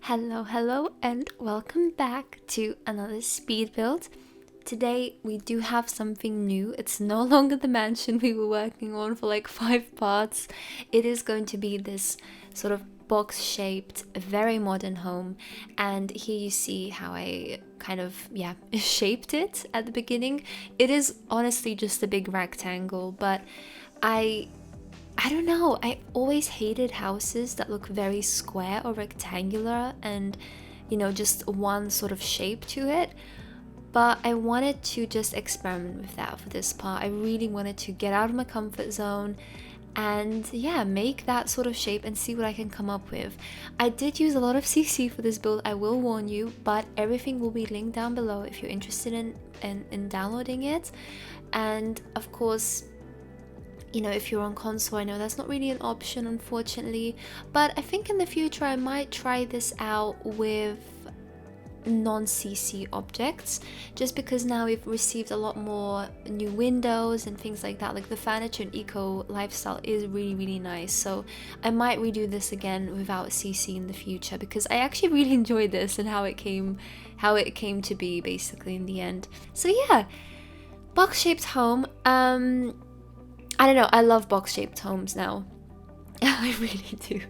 Hello, and welcome back to another speed build. Today we do have something new. It's no longer the mansion we were working on for like 5 parts. It is going to be this sort of box-shaped, very modern home. And here you see how I kind of, shaped it at the beginning. It is honestly just a big rectangle, but I don't know, I always hated houses that look very square or rectangular and, just one sort of shape to it. But I wanted to just experiment with that for this part. I really wanted to get out of my comfort zone and make that sort of shape and see what I can come up with. I did use a lot of CC for this build, I will warn you, but everything will be linked down below if you're interested in downloading it. And of course, if you're on console, I know that's not really an option, unfortunately, but I think in the future I might try this out with non-CC objects, just because now we've received a lot more new windows and things like that. Like the furniture and eco lifestyle is really nice, so I might redo this again without CC in the future, because I actually really enjoyed this and how it came to be basically in the end. So box-shaped home. I don't know, I love box-shaped homes now. I really do.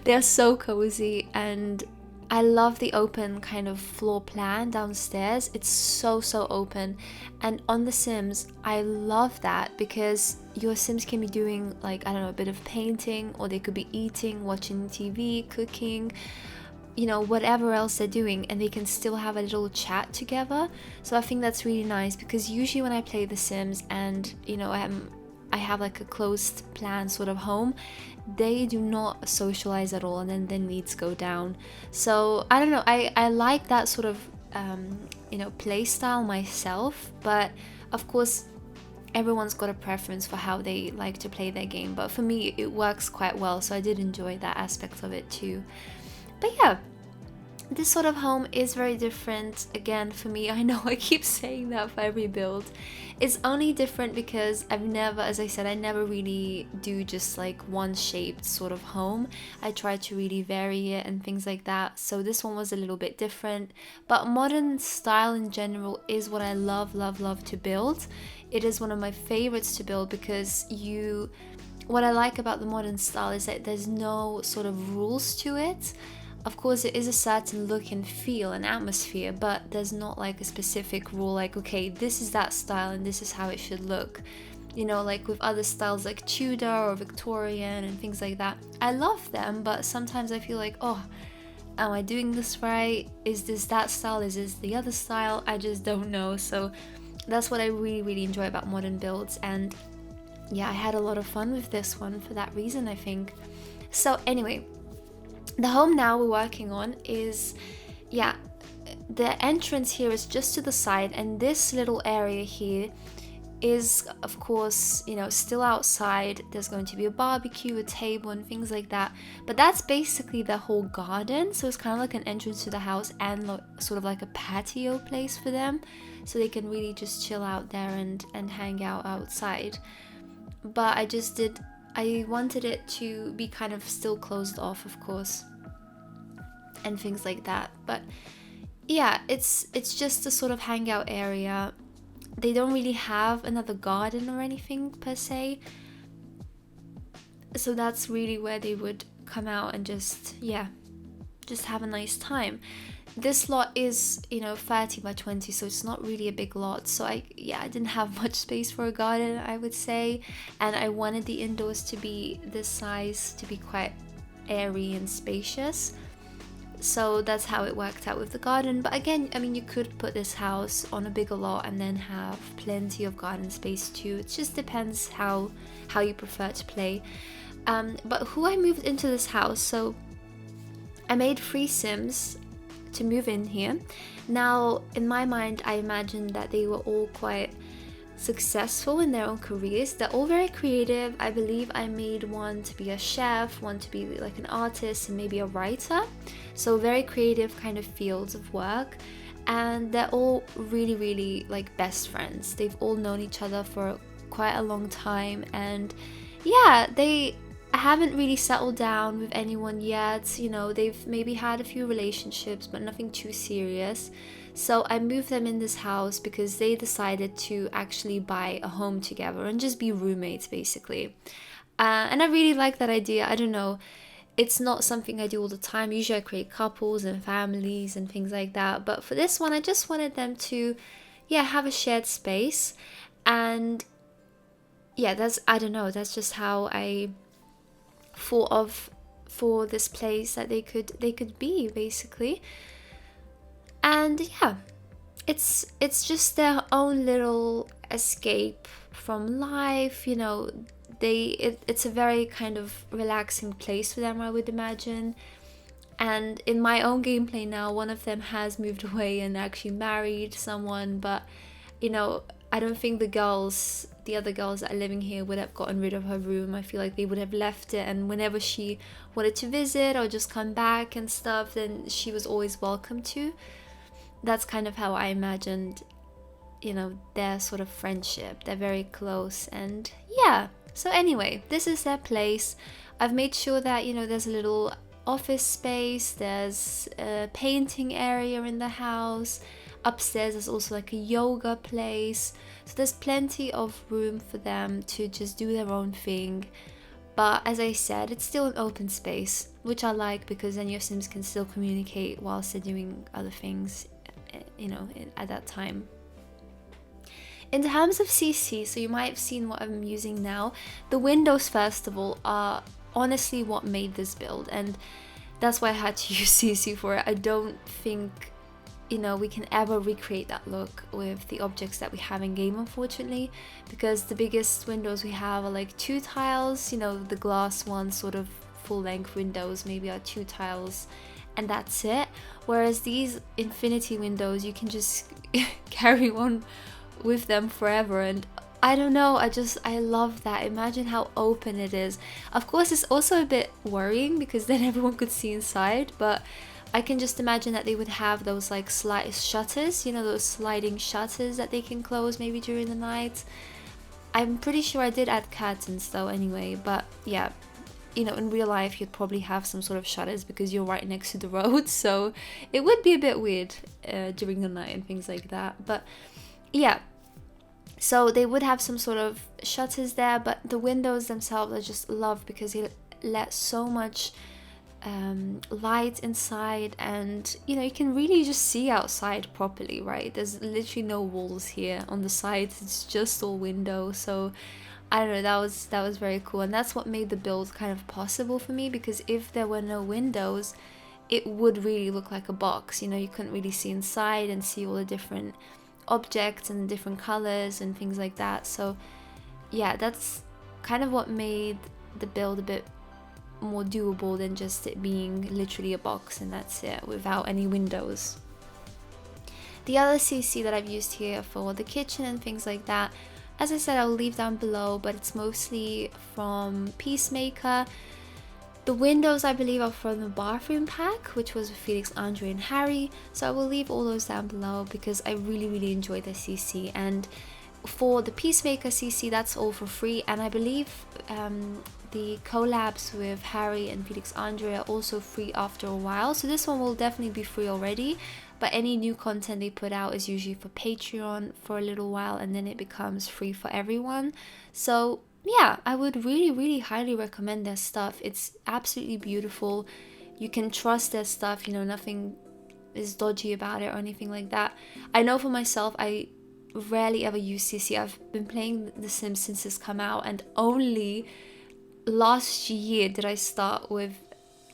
They are so cozy, and I love the open kind of floor plan downstairs. It's so open. And on The Sims, I love that because your Sims can be doing like, I don't know, a bit of painting, or they could be eating, watching TV, cooking, whatever else they're doing, and they can still have a little chat together. So I think that's really nice, because usually when I play The Sims and, I have like a closed plan sort of home, they do not socialize at all, and then their needs go down. So I don't know, I like that sort of play style myself, but of course everyone's got a preference for how they like to play their game, but for me it works quite well, so I did enjoy that aspect of it too. But this sort of home is very different again for me. I know I keep saying that for every build. It's only different because I never really do just like one shaped sort of home. I try to really vary it and things like that. So this one was a little bit different, but modern style in general is what I love to build. It is one of my favorites to build because what I like about the modern style is that there's no sort of rules to it. Of course, it is a certain look and feel and atmosphere, but there's not like a specific rule like, okay, this is that style and this is how it should look. Like with other styles like Tudor or Victorian and things like that. I love them, but sometimes I feel like, oh, am I doing this right? Is this that style? Is this the other style? I just don't know. So that's what I really enjoy about modern builds. And I had a lot of fun with this one for that reason, I think. So anyway, the home now we're working on is, the entrance here is just to the side, and this little area here is, of course, still outside. There's going to be a barbecue, a table, and things like that. But that's basically the whole garden, so it's kind of like an entrance to the house and sort of like a patio place for them, so they can really just chill out there and hang out outside. But I wanted it to be kind of still closed off, of course, and things like that. But it's just a sort of hangout area. They don't really have another garden or anything per se, so that's really where they would come out and just have a nice time. This lot is 30 by 20, so it's not really a big lot, so I didn't have much space for a garden, I would say, and I wanted the indoors to be this size, to be quite airy and spacious. So that's how it worked out with the garden. But again, I mean, you could put this house on a bigger lot and then have plenty of garden space too. It just depends how you prefer to play. But who I moved into this house, so I made 3 Sims to move in here. Now, in my mind, I imagined that they were all quite successful in their own careers. They're all very creative. I believe I made one to be a chef, one to be like an artist, and maybe a writer. So very creative kind of fields of work. And they're all really like best friends. They've all known each other for quite a long time, and I haven't really settled down with anyone yet. You know, they've maybe had a few relationships, but nothing too serious. So I moved them in this house because they decided to actually buy a home together and just be roommates, basically. And I really like that idea. I don't know. It's not something I do all the time. Usually I create couples and families and things like that. But for this one, I just wanted them to, yeah, have a shared space. And yeah, I don't know, that's just how I thought of for this place that they could be, basically. And yeah, it's just their own little escape from life, you know. It's a very kind of relaxing place for them, I would imagine. And in my own gameplay now, one of them has moved away and actually married someone, but you know, I don't think the other girls that are living here would have gotten rid of her room. I feel like they would have left it, and whenever she wanted to visit or just come back and stuff, then she was always welcome to. That's kind of how I imagined, you know, their sort of friendship. They're very close, and yeah. So anyway, this is their place. I've made sure that, you know, there's a little office space, there's a painting area in the house. Upstairs there's also like a yoga place. So there's plenty of room for them to just do their own thing. But as I said, it's still an open space, which I like, because then your Sims can still communicate whilst they're doing other things, you know, at that time. In terms of CC, so you might have seen what I'm using now. The windows, first of all, are honestly what made this build, and that's why I had to use CC for it. I don't think, you know, we can ever recreate that look with the objects that we have in game, unfortunately, because the biggest windows we have are like 2 tiles, you know, the glass ones, sort of full-length windows maybe are 2 tiles, and that's it. Whereas these infinity windows, you can just carry on with them forever, and I don't know, I love that. Imagine how open it is. Of course, it's also a bit worrying because then everyone could see inside, but I can just imagine that they would have those like slide shutters, you know, those sliding shutters that they can close maybe during the night. I'm pretty sure I did add curtains though anyway, but yeah, you know, in real life you'd probably have some sort of shutters because you're right next to the road, so it would be a bit weird during the night and things like that. But yeah, so they would have some sort of shutters there, but the windows themselves I just love because they let so much light inside, and you know, you can really just see outside properly, right? There's literally no walls here on the sides, it's just all windows. So I don't know, that was very cool, and that's what made the build kind of possible for me, because if there were no windows, it would really look like a box, you know. You couldn't really see inside and see all the different objects and different colors and things like that. So yeah, that's kind of what made the build a bit more doable than just it being literally a box and that's it, without any windows. The other CC that I've used here for the kitchen and things like that, as I said, I'll leave down below, but it's mostly from Peacemaker. The windows, I believe, are from the bathroom pack, which was with Felix, Andre and Harry, so I will leave all those down below because I really enjoy the CC. And for the Peacemaker CC, that's all for free, and I believe the collabs with Harry and Felix Andre are also free after a while, so this one will definitely be free already, but any new content they put out is usually for Patreon for a little while, and then it becomes free for everyone. So yeah, I would really highly recommend their stuff. It's absolutely beautiful. You can trust their stuff, you know, nothing is dodgy about it or anything like that. I know for myself, I rarely ever use CC. I've been playing The Sims since it's come out, and only last year did I start with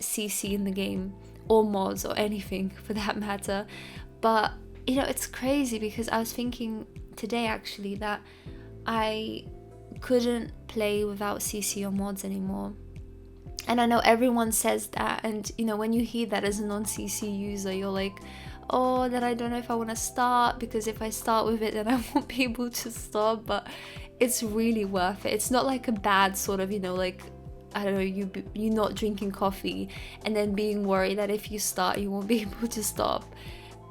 CC in the game, or mods or anything for that matter. But you know, it's crazy because I was thinking today actually that I couldn't play without CC or mods anymore. And I know everyone says that, and you know, when you hear that as a non-CC user, you're like, oh, that I don't know if I want to start, because if I start with it then I won't be able to stop. But it's really worth it. It's not like a bad sort of, you know, like, I don't know, you not drinking coffee and then being worried that if you start you won't be able to stop,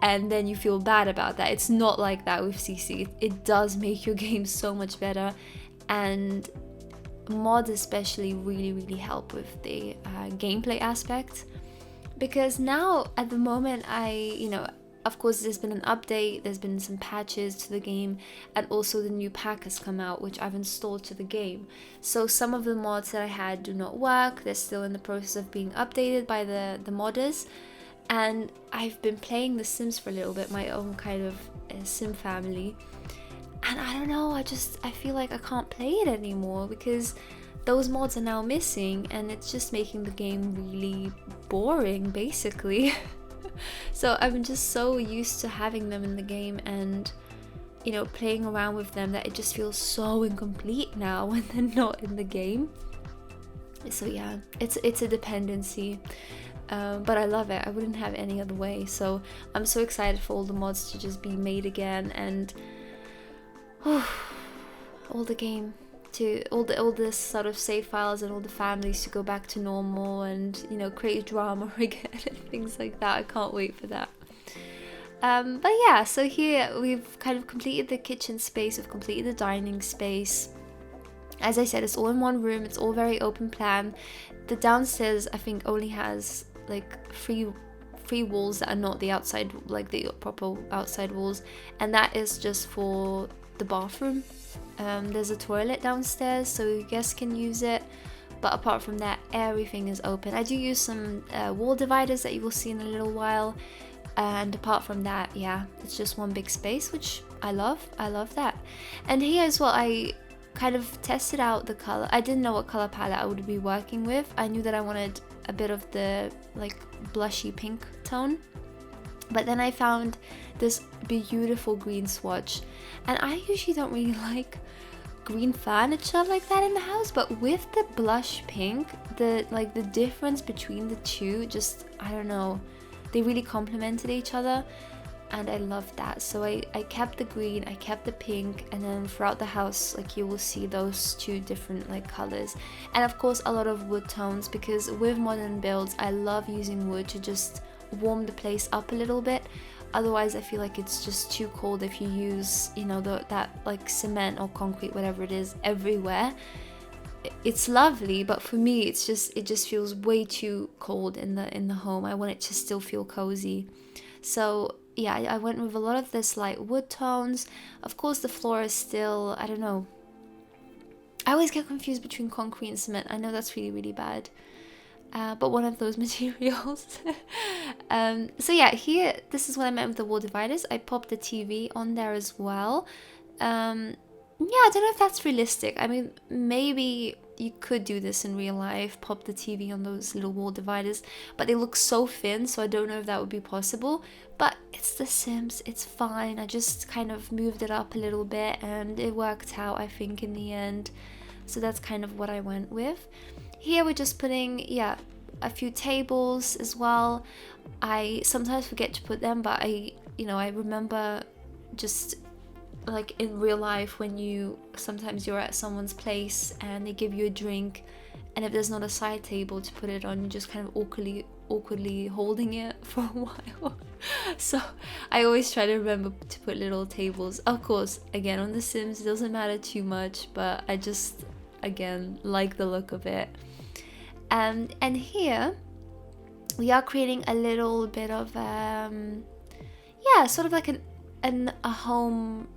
and then you feel bad about that. It's not like that with CC. It does make your game so much better, and mods especially really help with the gameplay aspect, because now at the moment of course there's been an update, there's been some patches to the game, and also the new pack has come out which I've installed to the game. So some of the mods that I had do not work, they're still in the process of being updated by the modders. And I've been playing The Sims for a little bit, my own kind of sim family, and I don't know, I feel like I can't play it anymore because those mods are now missing, and it's just making the game really boring basically. So I'm just so used to having them in the game and playing around with them that it just feels so incomplete now when they're not in the game. So yeah, it's a dependency. But I love it. I wouldn't have it any other way. So I'm so excited for all the mods to just be made again, and all the sort of save files and all the families to go back to normal, and create drama again and things like that. I can't wait for that. But yeah, so here we've kind of completed the kitchen space, we've completed the dining space. As I said, it's all in one room, it's all very open plan. The downstairs I think only has like three walls that are not the outside, like the proper outside walls, and that is just for the bathroom. There's a toilet downstairs so guests can use it, but apart from that everything is open. I do use some wall dividers that you will see in a little while, and apart from that, yeah, it's just one big space, which I love that. And here as well, I kind of tested out the color. I didn't know what color palette I would be working with. I knew that I wanted a bit of the like blushy pink tone, but then I found this beautiful green swatch, and I usually don't really like green furniture like that in the house, but with the blush pink, the difference between the two, just, I don't know, they really complemented each other, and I loved that. So I kept the green, I kept the pink, and then throughout the house, like, you will see those two different like colors, and of course a lot of wood tones, because with modern builds I love using wood to just warm the place up a little bit. Otherwise I feel like it's just too cold if you use that like cement or concrete, whatever it is, everywhere. It's lovely, but for me it just feels way too cold in the home. I want it to still feel cozy. So yeah, I went with a lot of this light wood tones. Of course the floor is still, I don't know, I always get confused between concrete and cement. I know that's really bad, but one of those materials. So yeah, here, this is what I meant with the wall dividers. I popped the TV on there as well. Yeah, I don't know if that's realistic. I mean, maybe you could do this in real life, pop the TV on those little wall dividers, but they look so thin, so I don't know if that would be possible. But it's The Sims, it's fine. I just kind of moved it up a little bit and it worked out, I think, in the end. So that's kind of what I went with. Here we're just putting, yeah, a few tables as well. I sometimes forget to put them, but I remember just like in real life when sometimes you're at someone's place and they give you a drink, and if there's not a side table to put it on, you're just kind of awkwardly holding it for a while. So I always try to remember to put little tables. Of course, again, on The Sims it doesn't matter too much, but I just, again, like the look of it. And here we are creating a little bit of yeah, sort of like a home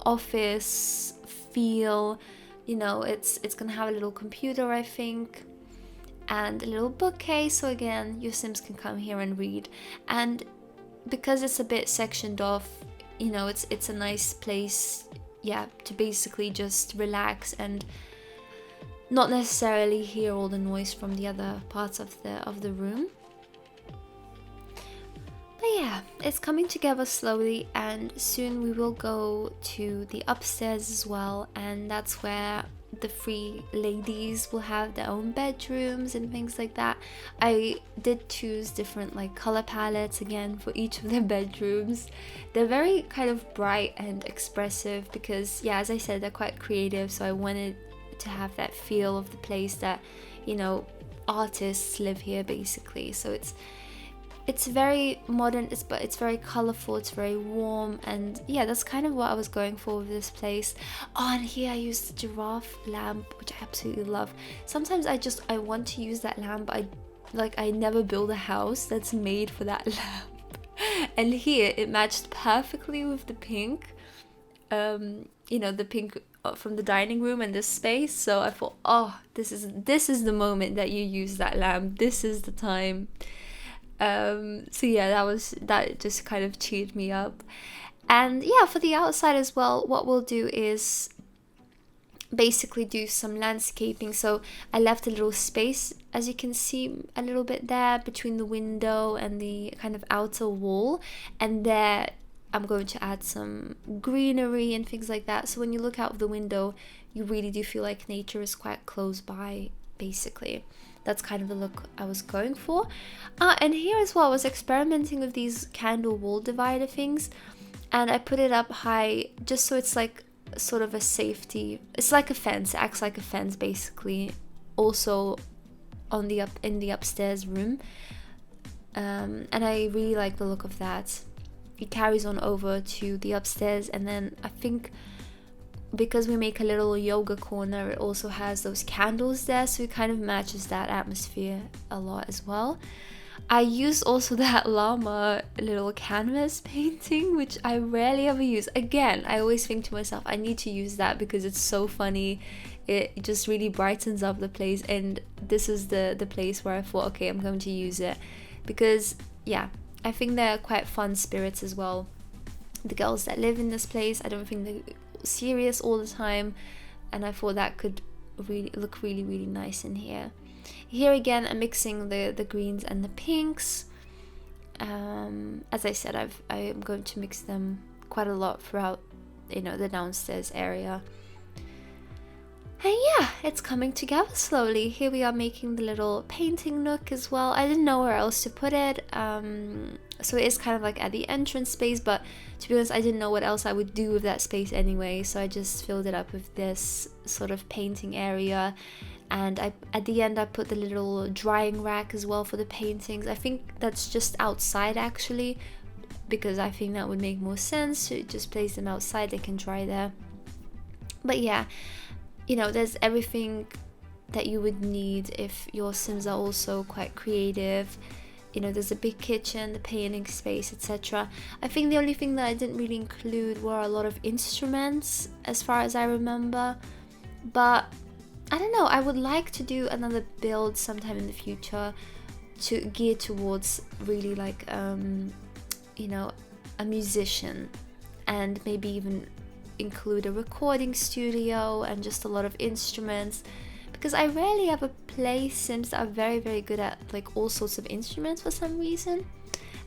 office feel. It's gonna have a little computer, I think, and a little bookcase, so again your Sims can come here and read. And because it's a bit sectioned off, it's a nice place, yeah, to basically just relax and not necessarily hear all the noise from the other parts of the room. But yeah, it's coming together slowly, and soon we will go to the upstairs as well, and that's where the three ladies will have their own bedrooms and things like that. I did choose different like color palettes again for each of their bedrooms. They're very kind of bright and expressive because, yeah, as I said, they're quite creative, so I wanted to have that feel of the place that artists live here basically. So it's very modern, but it's very colorful, it's very warm, and yeah, that's kind of what I was going for with this place. Oh, and here I used the giraffe lamp, which I absolutely love. Sometimes I want to use that lamp, but I never build a house that's made for that lamp. And here it matched perfectly with the pink, you know, the pink from the dining room and this space. So I thought, oh, this is the moment that you use that lamp, this is the time. So yeah, that just kind of cheered me up. And yeah, for the outside as well, what we'll do is basically do some landscaping. So I left a little space, as you can see, a little bit there between the window and the kind of outer wall, and there I'm going to add some greenery and things like that. So when you look out of the window, you really do feel like nature is quite close by, basically. That's kind of the look I was going for. And here as well, I was experimenting with these candle wall divider things, and I put it up high just so it's like sort of a safety. It's like a fence, it acts like a fence basically. Also in the upstairs room, and I really like the look of that. It carries on over to the upstairs, and then I think because we make a little yoga corner, it also has those candles there, so it kind of matches that atmosphere a lot as well. I used also that llama little canvas painting, which I rarely ever use. Again, I always think to myself, I need to use that because it's so funny. It just really brightens up the place, and this is the place where I thought, okay, I'm going to use it because yeah, I think they're quite fun spirits as well. The girls that live in this place, I don't think they're serious all the time, and I thought that could really look really nice in here. Here again, I'm mixing the greens and the pinks. As I said, I am going to mix them quite a lot throughout, you know, the downstairs area. And yeah, it's coming together slowly. Here we are making the little painting nook as well. I didn't know where else to put it, so it is kind of like at the entrance space, but to be honest, I didn't know what else I would do with that space anyway, so I just filled it up with this sort of painting area. And at the end I put the little drying rack as well for the paintings. I think that's just outside actually, because I think that would make more sense to just place them outside, they can dry there. But yeah, you know, there's everything that you would need if your Sims are also quite creative. You know, there's a big kitchen, the painting space, etc. I think the only thing that I didn't really include were a lot of instruments as far as I remember, but I don't know, I would like to do another build sometime in the future to gear towards really like you know, a musician, and maybe even include a recording studio and just a lot of instruments, because I rarely ever play Sims that are very good at like all sorts of instruments for some reason,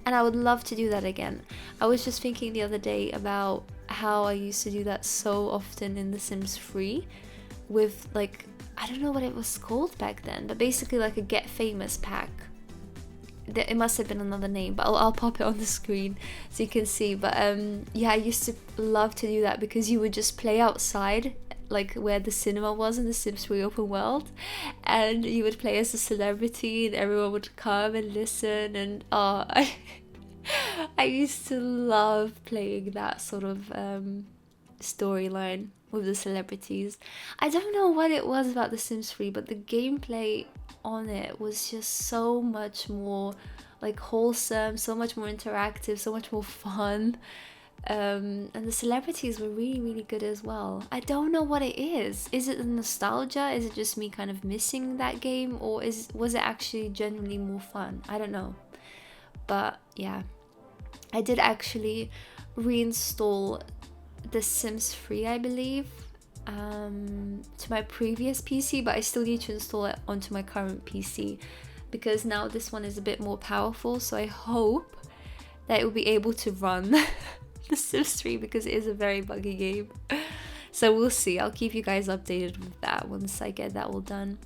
and I would love to do that again. I was just thinking the other day about how I used to do that so often in The Sims 3 with like, I don't know what it was called back then, but basically like a get famous pack. It must have been another name, but I'll pop it on the screen so you can see. But yeah, I used to love to do that because you would just play outside, like where the cinema was in the Sims 3 open world, and you would play as a celebrity and everyone would come and listen, and I used to love playing that sort of storyline with the celebrities. I don't know what it was about The Sims 3, but the gameplay on it was just so much more like wholesome, so much more interactive, so much more fun, and the celebrities were really good as well. I don't know what it is. Is it the nostalgia? Is it just me kind of missing that game, or was it actually genuinely more fun? I don't know, but yeah, I did actually reinstall The Sims 3, I believe, to my previous PC, but I still need to install it onto my current PC because now this one is a bit more powerful, so I hope that it will be able to run The Sims 3 because it is a very buggy game. So we'll see. I'll keep you guys updated with that once I get that all done.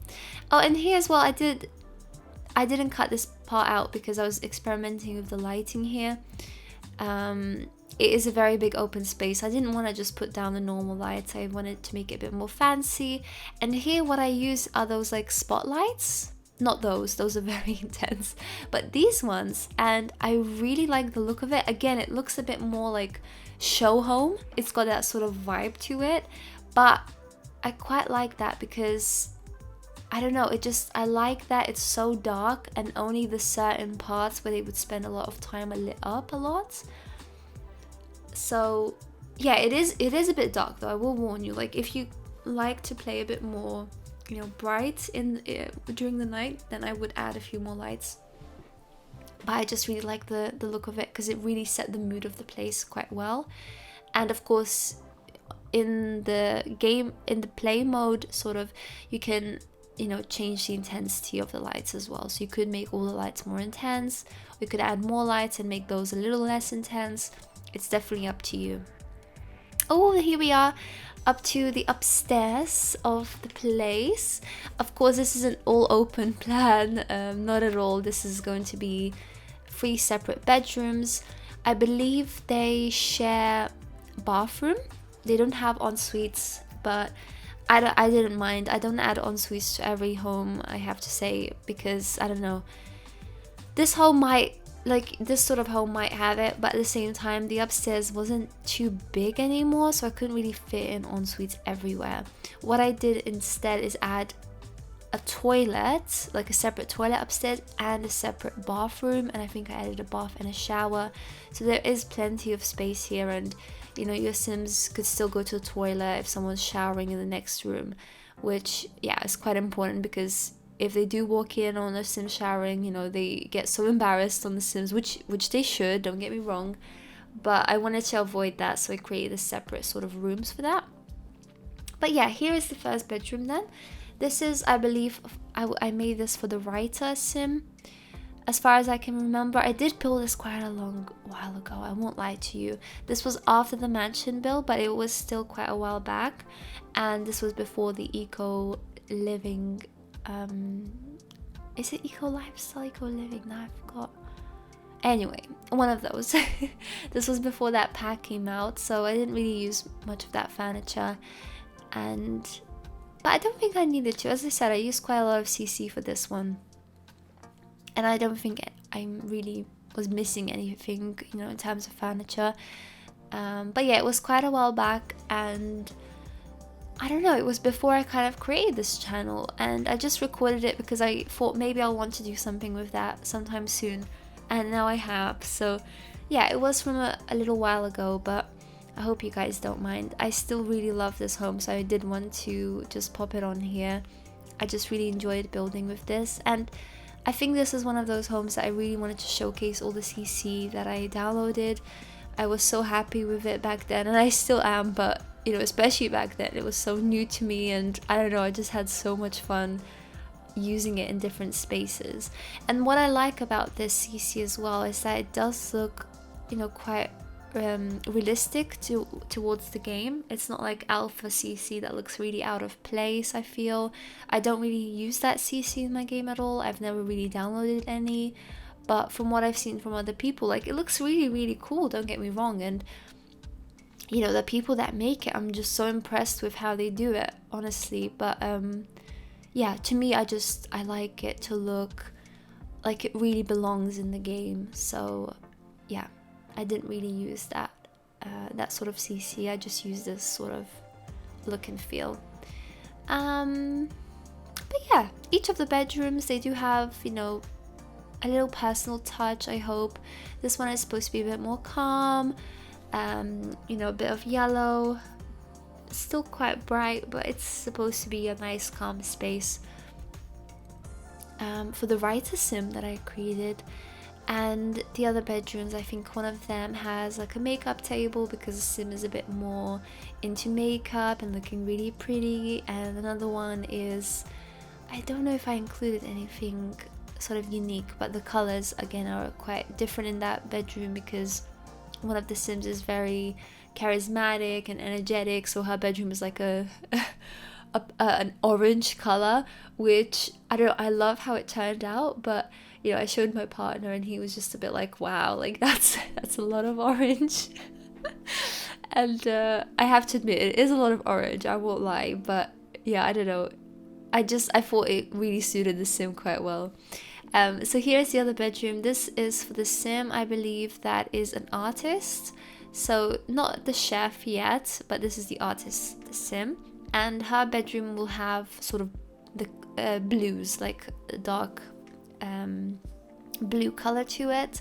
Oh, and here as well, I didn't cut this part out because I was experimenting with the lighting here. It is a very big open space. I didn't want to just put down the normal lights. I wanted to make it a bit more fancy. And here what I use are those like spotlights. Not those are very intense, but these ones, and I really like the look of it. Again, it looks a bit more like show home. It's got that sort of vibe to it, but I quite like that because I don't know, I like that it's so dark and only the certain parts where they would spend a lot of time are lit up a lot. So yeah, it is a bit dark though, I will warn you. Like if you like to play a bit more, you know, bright in during the night, then I would add a few more lights. But I just really like the look of it because it really set the mood of the place quite well. And of course in the game, in the play mode, sort of, you can, you know, change the intensity of the lights as well. So you could make all the lights more intense, or you could add more lights and make those a little less intense. It's definitely up to you. Oh, here we are up to the upstairs of the place. Of course, this is an all open plan, not at all. This is going to be 3 separate bedrooms. I believe they share bathroom. They don't have en-suites, but I didn't mind. I don't add en-suites to every home, I have to say, because I don't know. This home might, like this sort of home might have it, but at the same time the upstairs wasn't too big anymore, so I couldn't really fit in en-suites everywhere. What I did instead is add a toilet, like a separate toilet upstairs and a separate bathroom, and I think I added a bath and a shower, so there is plenty of space here. And you know, your Sims could still go to the toilet if someone's showering in the next room, which yeah, is quite important, because if they do walk in on a Sim showering, you know, they get so embarrassed on the Sims, which they should, don't get me wrong, but I wanted to avoid that, so I created a separate sort of rooms for that. But yeah, here is the first bedroom then. This is, I believe, I made this for the writer Sim. As far as I can remember, I did build this quite a long while ago, I won't lie to you. This was after the mansion build, but it was still quite a while back, and this was before the eco living, is it eco lifestyle, eco living? Now I forgot. Anyway, one of those. This was before that pack came out, so I didn't really use much of that furniture, but I don't think I needed to. As I said, I used quite a lot of CC for this one, and I don't think I really was missing anything, you know, in terms of furniture. But yeah, it was quite a while back, and I don't know, it was before I kind of created this channel, and I just recorded it because I thought maybe I'll want to do something with that sometime soon, and now I have. So yeah, it was from a little while ago, but I hope you guys don't mind. I still really love this home, so I did want to just pop it on here. I just really enjoyed building with this, and I think this is one of those homes that I really wanted to showcase all the CC that I downloaded. I was so happy with it back then, and I still am, but you know, especially back then, it was so new to me, and I don't know, I just had so much fun using it in different spaces. And what I like about this CC as well is that it does look, you know, quite realistic towards the game. It's not like alpha CC that looks really out of place, I feel. I don't really use that CC in my game at all. I've never really downloaded any, but from what I've seen from other people, like, it looks really, really cool, don't get me wrong. And you know, the people that make it, I'm just so impressed with how they do it, honestly. But yeah, to me, I like it to look like it really belongs in the game. So yeah, I didn't really use that sort of CC. I just used this sort of look and feel. But yeah, each of the bedrooms, they do have, you know, a little personal touch, I hope. This one is supposed to be a bit more calm. You know, a bit of yellow, still quite bright, but it's supposed to be a nice calm space. For the writer sim that I created, and the other bedrooms, I think one of them has like a makeup table because the sim is a bit more into makeup and looking really pretty, and another one is, I don't know if I included anything sort of unique, but the colors again are quite different in that bedroom because one of the Sims is very charismatic and energetic, so her bedroom is like an orange color, which I love how it turned out. But you know, I showed my partner and he was just a bit like, wow, like that's a lot of orange. And I have to admit, it is a lot of orange, I won't lie, but yeah, I don't know, I thought it really suited the sim quite well. So here's the other bedroom. This is for the sim, I believe, that is an artist. So not the chef yet, but this is the artist, the sim. And her bedroom will have sort of the blues, like a dark blue color to it.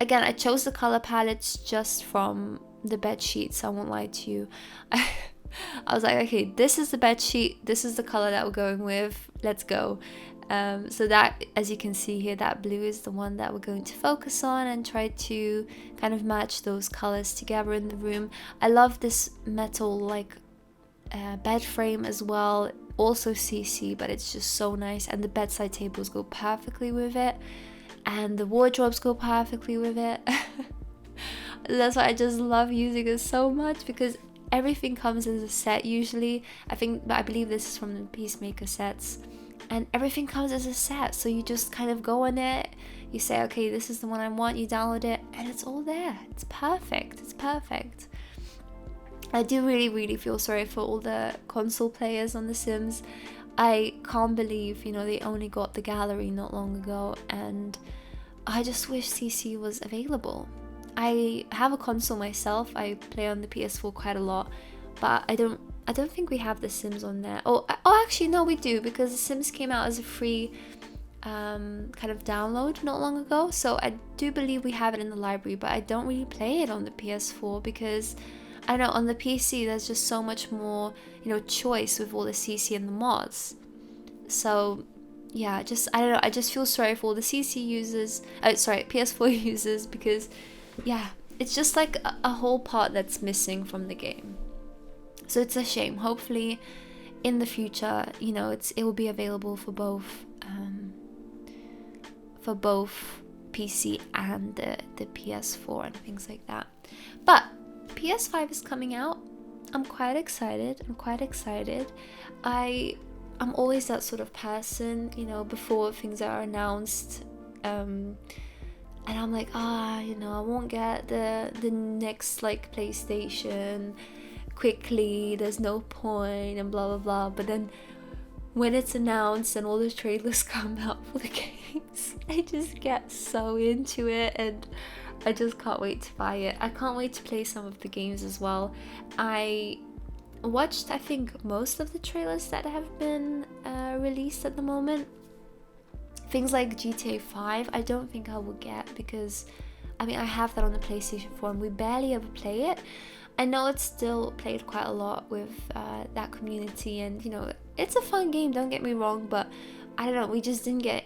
Again, I chose the color palettes just from the bed sheets, I won't lie to you. I was like, okay, this is the bed sheet, this is the color that we're going with, let's go. So that, as you can see here, that blue is the one that we're going to focus on and try to kind of match those colors together in the room. I love this metal like bed frame as well, also CC, but it's just so nice, and the bedside tables go perfectly with it, and the wardrobes go perfectly with it. That's why I just love using it so much, because everything comes as a set usually. I believe this is from the Peacemaker sets, and everything comes as a set, so you just kind of go on it, you say, okay, this is the one I want, you download it, and it's all there. It's perfect. It's perfect. I do really feel sorry for all the console players on The Sims. I can't believe, they only got the gallery not long ago, and I just wish CC was available. I have a console myself. I play on the PS4 quite a lot, but I don't think we have The Sims on there. Oh, actually no, we do, because The Sims came out as a free kind of download not long ago. So I do believe we have it in the library, but I don't really play it on the PS4 because I know on the PC there's just so much more, choice with all the CC and the mods. So yeah, I don't know, I just feel sorry for all the CC users, PS4 users, because yeah, it's just like a whole part that's missing from the game. So it's a shame. Hopefully in the future, it will be available for both PC and the PS4 and things like that. But PS5 is coming out. I'm quite excited. I'm always that sort of person, before things are announced, and I'm like, I won't get the next like PlayStation quickly, there's no point, and blah blah blah. But then when it's announced and all the trailers come out for the games, I just get so into it, and I just can't wait to buy it. I can't wait to play some of the games as well. I watched, I think, most of the trailers that have been released at the moment. Things like GTA 5, I don't think I will get, because I have that on the PlayStation 4 and we barely ever play it. I know it's still played quite a lot with that community, and it's a fun game, don't get me wrong, but I don't know, we just didn't get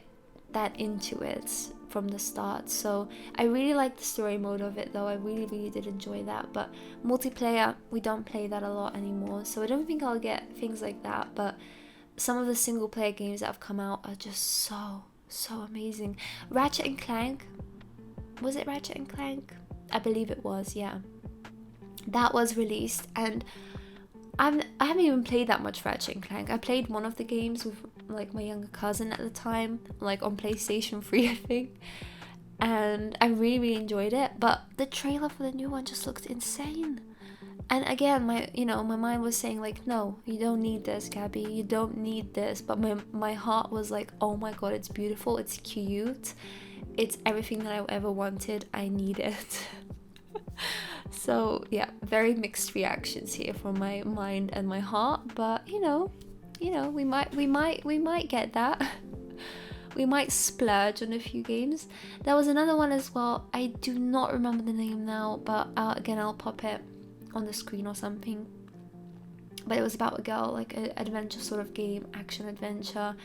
that into it from the start. So I really like the story mode of it though. I really did enjoy that, but multiplayer, we don't play that a lot anymore, so I don't think I'll get things like that. But some of the single player games that have come out are just so amazing. Ratchet and Clank, was it Ratchet and Clank? I believe it was, yeah. That was released, and I haven't even played that much Ratchet and Clank. I played one of the games with like my younger cousin at the time, like on PlayStation 3 I think, and I really enjoyed it. But the trailer for the new one just looked insane, and again my mind was saying like, no, you don't need this, Gabby, you don't need this. But my heart was like, oh my god, it's beautiful, it's cute, it's everything that I ever wanted, I need it. So yeah, very mixed reactions here from my mind and my heart, but we might get that. We might splurge on a few games. There was another one as well, I do not remember the name now, but again, I'll pop it on the screen or something. But it was about a girl, like an adventure sort of game, action adventure.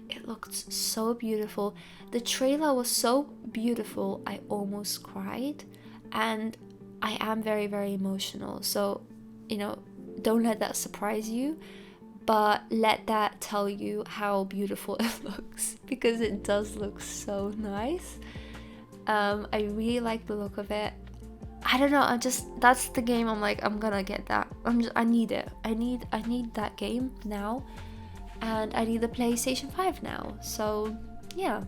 It looked so beautiful. The trailer was so beautiful, I almost cried, and I am very emotional. So, don't let that surprise you, but let that tell you how beautiful it looks, because it does look so nice. I really like the look of it. I don't know, that's the game I'm like, I'm gonna get that. I need it. I need that game now, and I need the PlayStation 5 now. So yeah.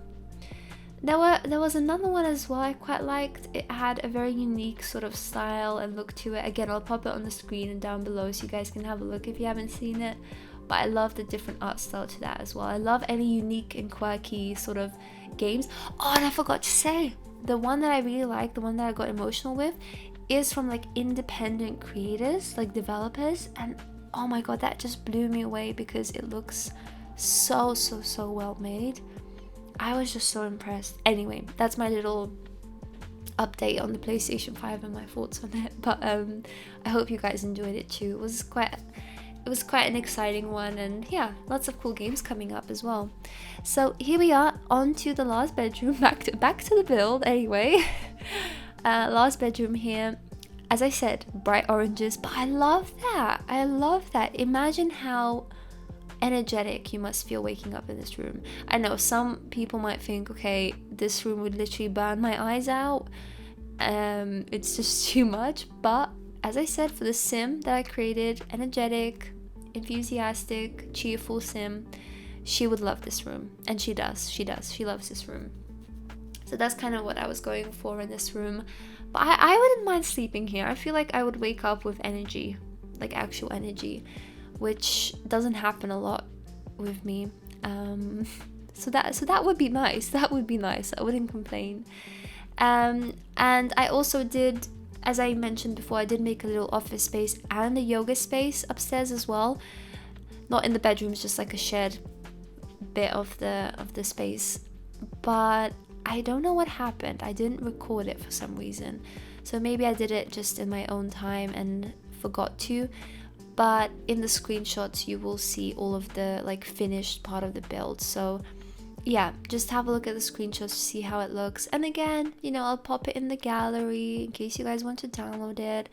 There was another one as well I quite liked. It had a very unique sort of style and look to it. Again, I'll pop it on the screen and down below so you guys can have a look if you haven't seen it. but I love the different art style to that as well. I love any unique and quirky sort of games. Oh, and I forgot to say, the one that I really like, the one that I got emotional with, is from like independent creators, like developers, and oh my god, that just blew me away because it looks so well made. I was just so impressed. Anyway, that's my little update on the PlayStation 5 and my thoughts on it. But I hope you guys enjoyed it too. It was quite an exciting one, and yeah, lots of cool games coming up as well. So here we are, on to the last bedroom. Back to the build anyway. Last bedroom here. As I said, bright oranges, but I love that. Imagine how energetic you must feel waking up in this room. I know some people might think, okay, this room would literally burn my eyes out. It's just too much, but as I said, for the sim that I created, energetic, enthusiastic, cheerful sim, she would love this room, and she does. She loves this room. So that's kind of what I was going for in this room. But I wouldn't mind sleeping here. I feel like I would wake up with energy, like actual energy, which doesn't happen a lot with me. So that would be nice. That would be nice. I wouldn't complain. And I also did, as I mentioned before, I did make a little office space and a yoga space upstairs as well. Not in the bedrooms, just like a shared bit of the space. But I don't know what happened. I didn't record it for some reason. So maybe I did it just in my own time and forgot to. But in the screenshots you will see all of the like finished part of the build. So yeah, just have a look at the screenshots to see how it looks. And again, you know, I'll pop it in the gallery in case you guys want to download it.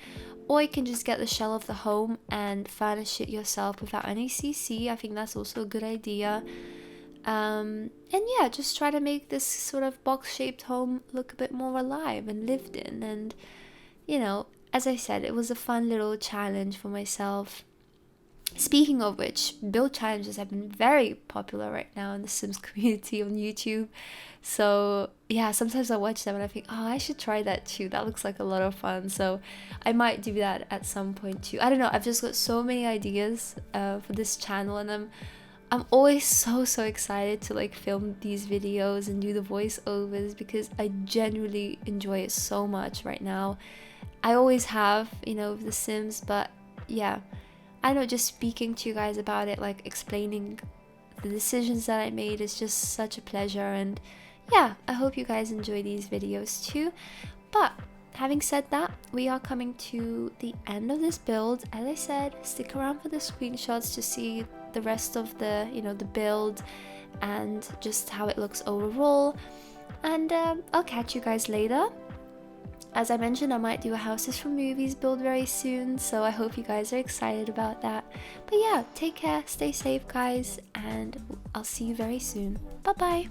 Or you can just get the shell of the home and furnish it yourself without any CC. I think that's also a good idea. And yeah, just try to make this sort of box-shaped home look a bit more alive and lived in. And you know, as I said, it was a fun little challenge for myself. Speaking of which, build challenges have been very popular right now in the Sims community on YouTube. So yeah, sometimes I watch them and I think, oh, I should try that too. That looks like a lot of fun. So I might do that at some point too. I don't know. I've just got so many ideas for this channel, and I'm always so excited to like film these videos and do the voiceovers because I genuinely enjoy it so much right now. I always have, you know, with The Sims, but yeah, I know, just speaking to you guys about it, like explaining the decisions that I made is just such a pleasure. And yeah, I hope you guys enjoy these videos too. But having said that, we are coming to the end of this build. As I said, stick around for the screenshots to see the rest of the, you know, the build and just how it looks overall. And I'll catch you guys later. As I mentioned, I might do a Houses for Movies build very soon, so I hope you guys are excited about that. But yeah, take care, stay safe guys, and I'll see you very soon. Bye bye!